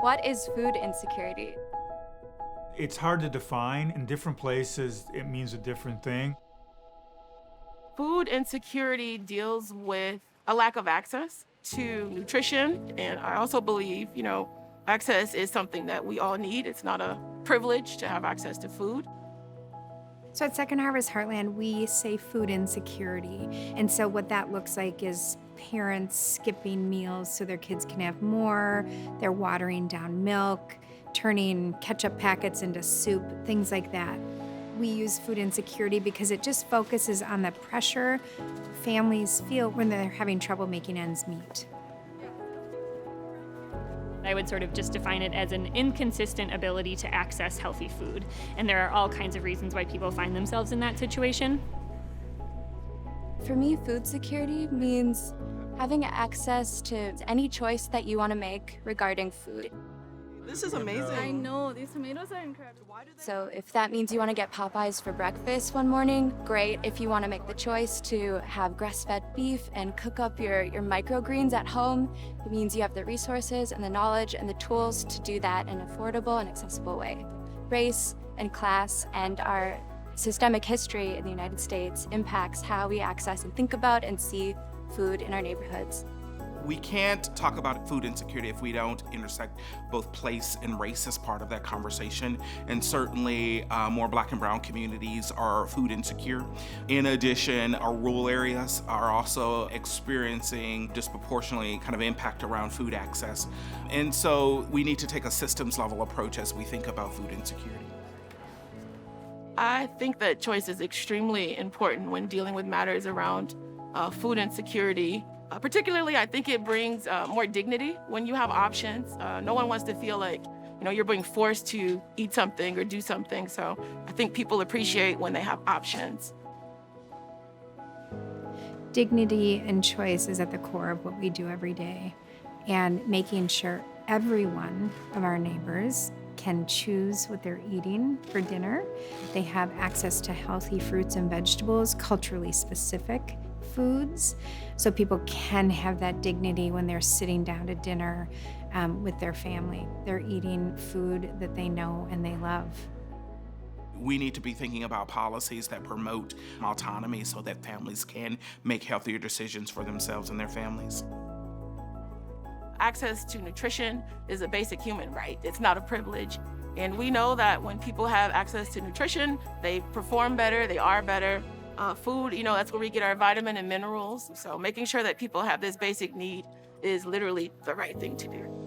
What is food insecurity? It's hard to define. In different places, it means a different thing. Food insecurity deals with a lack of access to nutrition. And I also believe, access is something that we all need. It's not a privilege to have access to food. So at Second Harvest Heartland, we say food insecurity. And so what that looks like is parents skipping meals so their kids can have more. They're watering down milk, turning ketchup packets into soup, things like that. We use food insecurity because it just focuses on the pressure families feel when they're having trouble making ends meet. I would sort of just define it as an inconsistent ability to access healthy food. And there are all kinds of reasons why people find themselves in that situation. For me, food security means having access to any choice that you want to make regarding food. This is amazing. I know, these tomatoes are incredible. So if that means you want to get Popeyes for breakfast one morning, great. If you want to make the choice to have grass-fed beef and cook up your microgreens at home, it means you have the resources and the knowledge and the tools to do that in an affordable and accessible way. Race and class and our systemic history in the United States impacts how we access and think about and see food in our neighborhoods. We can't talk about food insecurity if we don't intersect both place and race as part of that conversation. And certainly more Black and brown communities are food insecure. In addition, our rural areas are also experiencing disproportionately kind of impact around food access. And so we need to take a systems level approach as we think about food insecurity. I think that choice is extremely important when dealing with matters around food insecurity. Particularly, I think it brings more dignity when you have options. No one wants to feel like, you're being forced to eat something or do something. So I think people appreciate when they have options. Dignity and choice is at the core of what we do every day, and making sure every one of our neighbors can choose what they're eating for dinner. They have access to healthy fruits and vegetables, culturally specific foods, so people can have that dignity when they're sitting down to dinner with their family. They're eating food that they know and they love. We need to be thinking about policies that promote autonomy so that families can make healthier decisions for themselves and their families. Access to nutrition is a basic human right. It's not a privilege. And we know that when people have access to nutrition, they perform better, they are better. Food, that's where we get our vitamin and minerals. So making sure that people have this basic need is literally the right thing to do.